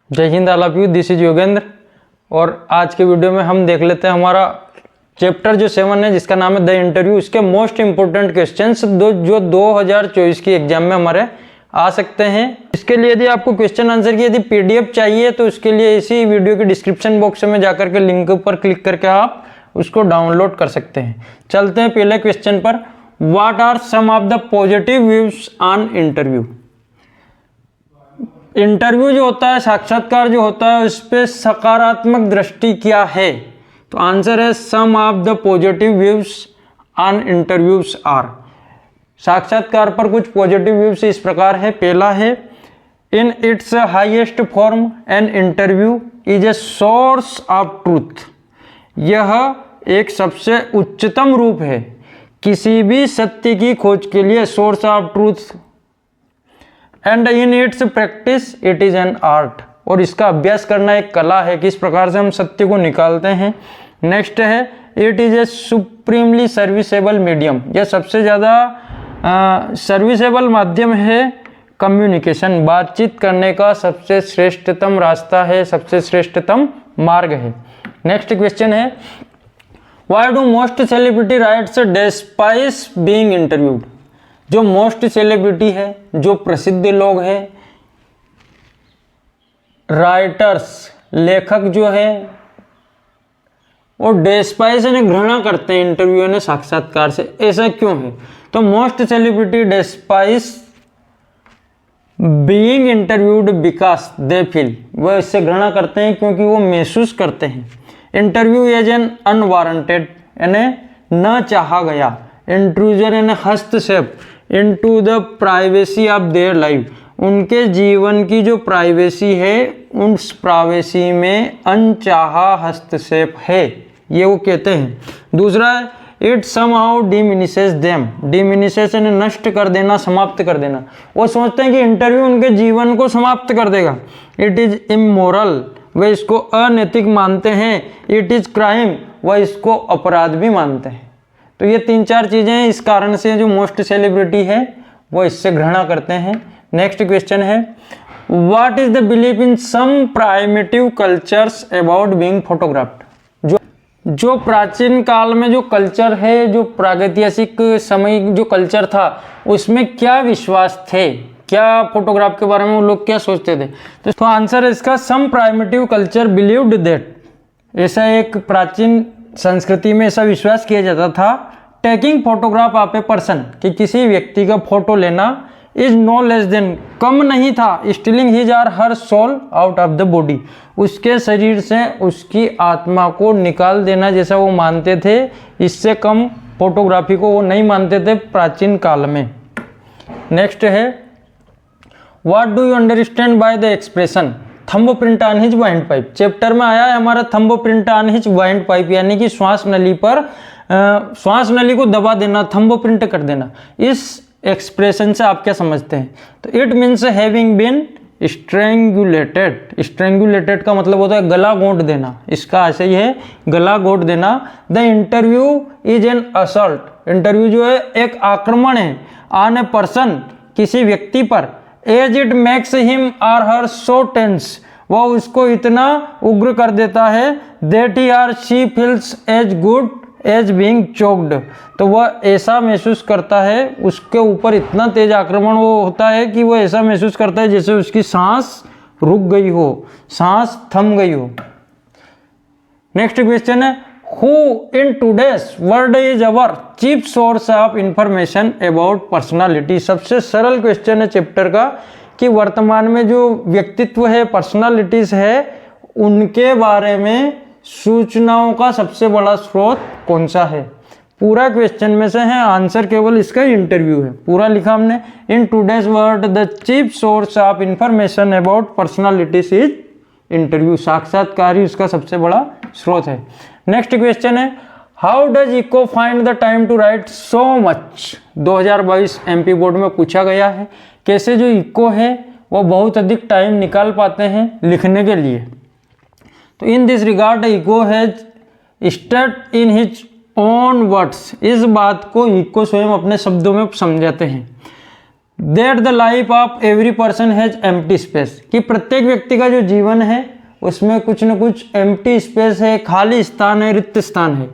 जय Hind all of you, this is Yogendra. और आज के वीडियो में हम देख लेते हैं हमारा चैप्टर जो 7 है, जिसका नाम है द इंटरव्यू। इसके मोस्ट इंपोर्टेंट क्वेश्चंस जो 2024 की एग्जाम में हमारे आ सकते हैं। इसके लिए यदि आपको क्वेश्चन आंसर की यदि पीडीएफ चाहिए तो उसके लिए इसी वीडियो के डिस्क्रिप्शन बॉक्स में जाकर के लिंक पर क्लिक करके आप उसको डाउनलोड कर सकते हैं। चलते हैं पहले क्वेश्चन पर। What are some of the positive views on interview. Interview जो होता है, साक्षात्कार जो होता है, उस पर सकारात्मक दृष्टि क्या है? तो आंसर है some of the positive views on interviews are. साक्षात्कार पर कुछ पॉजिटिव व्यूज इस प्रकार है। पहला है, in its highest form an interview is a source of truth. यह एक सबसे उच्चतम रूप है किसी भी सत्य की खोज के लिए, source of truth. And in its practice it is an art. और इसका अभ्यास करना एक कला है, किस प्रकार से हम सत्य को निकालते हैं। नेक्स्ट है, it is a supremely serviceable medium. यह सबसे ज़्यादा सर्विसेबल माध्यम है कम्युनिकेशन, बातचीत करने का सबसे श्रेष्ठतम रास्ता है, सबसे श्रेष्ठतम मार्ग है। नेक्स्ट क्वेश्चन है, why do most celebrity rights despite being interviewed. जो मोस्ट सेलिब्रिटी है, जो प्रसिद्ध लोग हैं, राइटर्स लेखक जो है, वो डिस्पाइस यानी घृणा करते हैं इंटरव्यू यानी साक्षात्कार से। ऐसा क्यों है? तो most celebrity despise being interviewed because they feel, वह इससे घृणा करते हैं क्योंकि वो महसूस करते हैं इंटरव्यू एज एन अनवारंटेड यानी न चाहा गया, इंट्रूजन यानी हस्तक्षेप into the privacy of their life. उनके जीवन की जो प्राइवेसी है, उस प्राइवेसी में अनचाहा हस्तक्षेप है, ये वो कहते हैं। दूसरा है, it somehow diminishes them. Diminishes यानी नष्ट कर देना, समाप्त कर देना। वो सोचते हैं कि इंटरव्यू उनके जीवन को समाप्त कर देगा। इट इज इमोरल, वे इसको अनैतिक मानते हैं। इट इज क्राइम, वह इसको अपराध भी मानते हैं। तो ये 3-4 चीज़ें हैं, इस कारण से जो मोस्ट सेलिब्रिटी है वो इससे घृणा करते हैं। नेक्स्ट क्वेश्चन है, what is the belief in some primitive cultures about being photographed. जो प्राचीन काल में जो कल्चर है, जो प्रागैतिहासिक समय जो कल्चर था, उसमें क्या विश्वास थे, क्या फोटोग्राफ के बारे में वो लोग क्या सोचते थे? तो आंसर है इसका, सम प्राइमेटिव कल्चर बिलीव्ड दैट, ऐसा एक प्राचीन संस्कृति में ऐसा विश्वास किया जाता था, taking photograph of a person, कि किसी व्यक्ति का फोटो लेना, इज नो लेस देन, कम नहीं था, stealing his or her soul out of the body, उसके शरीर से उसकी आत्मा को निकाल देना जैसा वो मानते थे। इससे कम फोटोग्राफी को वो नहीं मानते थे प्राचीन काल में। नेक्स्ट है, what do you understand by the expression thumbprint on his wind pipe. Chapter में आया है हमारा thumbprint on his wind pipe, यानी कि श्वास नली पर श्वास नली को दबा देना, थंबप्रिंट कर देना। इस एक्सप्रेशन से आप क्या समझते हैं? तो it means having been strangulated. Strangulated का मतलब होता है गला घोंट देना, इसका ऐसे ही है, गला घोंट देना। The interview is an assault. Interview जो है एक आक्रमण है, ऑन ए पर्सन, किसी व्यक्ति पर, as it makes him or her so tense, वह उसको इतना उग्र कर देता है, that he or she feels as good as being choked. तो वह ऐसा महसूस करता है, उसके ऊपर इतना तेज आक्रमण वो होता है कि वह ऐसा महसूस करता है जैसे उसकी सांस रुक गई हो, सांस थम गई हो। नेक्स्ट क्वेश्चन है, who in today's world is our chief source of information about personality. सबसे सरल क्वेश्चन है चैप्टर का, कि वर्तमान में जो व्यक्तित्व है, पर्सनालिटीज है, उनके बारे में सूचनाओं का सबसे बड़ा स्रोत कौन सा है। पूरा क्वेश्चन में से है, आंसर केवल इसका इंटरव्यू है, पूरा लिखा हमने। In today's world the chief source of information about personalities is interview. साक्षात्कार ही उसका सबसे बड़ा स्रोत है। नेक्स्ट क्वेश्चन है, how does Eco find the time to write so much. 2022 MP board में पूछा गया है, कैसे जो इको है वो बहुत अधिक टाइम निकाल पाते हैं लिखने के लिए। तो in this regard Eco has state in his own words. इस बात को इको स्वयं अपने शब्दों में समझाते हैं। That the life of every person has empty space, कि प्रत्येक व्यक्ति का जो जीवन है उसमें कुछ न कुछ एम्प्टी स्पेस है, खाली स्थान है, रिक्त स्थान है।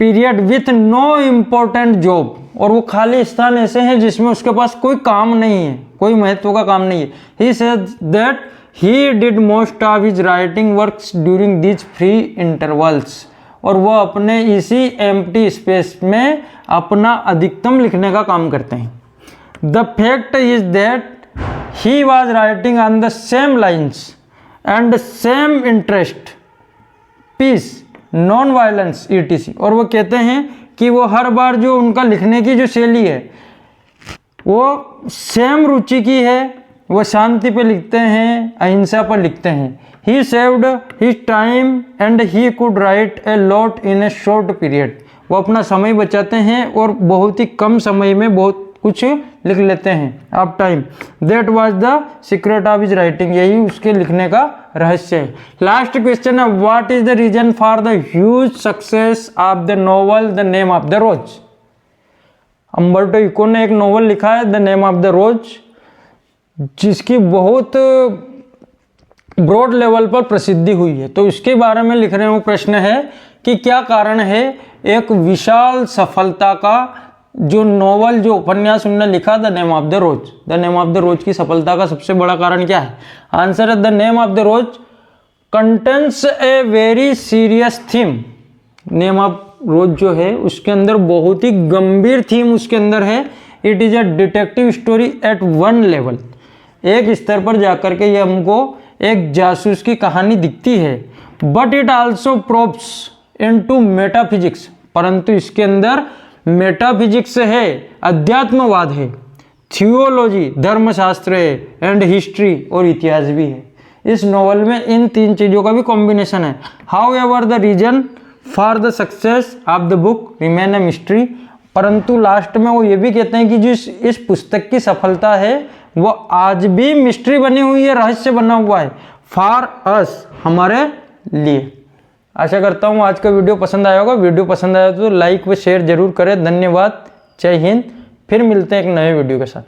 Period with know important job, और वो खाली स्थान ऐसे हैं जिसमें उसके पास कोई काम नहीं है, कोई महत्व का काम नहीं है। He said that he did most of his writing works during this free intervals, और वह अपने इसी एम्प्टी स्पेस में अपना अधिकतम लिखने का काम करते हैं। The fact is that he was writing on the same lines and same interest, peace, non violence ETC, और वो कहते हैं कि वो हर बार जो उनका लिखने की जो शैली है वो सेम रुचि की है, वो शांति पे लिखते हैं, अहिंसा पर लिखते हैं। He saved his time and he could write a lot in a short period, वो अपना समय बचाते हैं और बहुत ही कम समय में बहुत कुछ लिख लेते हैं। Of time, that was the secret of his writing, यही उसके लिखने का रहस्य है। लास्ट क्वेश्चन है, what is the reason for the huge success of the novel the name of the rose. Umberto Eco ने एक नॉवल लिखा है the name of the rose, जिसकी बहुत ब्रॉड लेवल पर प्रसिद्धि हुई है। तो इसके बारे में लिख रहे हैं। वो प्रश्न है कि क्या कारण है एक विशाल सफलता का जो नॉवल, जो उपन्यास उन्होंने लिखा the name of the rose, the name of the rose की सफलता का सबसे बड़ा कारण क्या है? आंसर है the name of the rose contains a very serious theme. Name of rose जो है उसके अंदर बहुत ही गंभीर थीम उसके अंदर है। It is a detective story at one level, एक स्तर पर जाकर के ये हमको एक जासूस की कहानी दिखती है। But it also probes into metaphysics, परंतु इसके अंदर मेटाफिजिक्स है, अध्यात्मवाद है, थियोलॉजी, धर्मशास्त्र है, एंड हिस्ट्री और इतिहास भी है। इस नॉवल में इन तीन चीज़ों का भी कॉम्बिनेशन है। However the reason for the success of the book remain a mystery, परंतु लास्ट में वो ये भी कहते हैं कि जो इस पुस्तक की सफलता है वो आज भी मिस्ट्री बनी हुई है, रहस्य बना हुआ है फॉर अस, हमारे लिए। आशा करता हूँ आज का वीडियो पसंद आया होगा। वीडियो पसंद आया तो लाइक व शेयर जरूर करें। धन्यवाद। जय हिंद। फिर मिलते हैं एक नए वीडियो के साथ।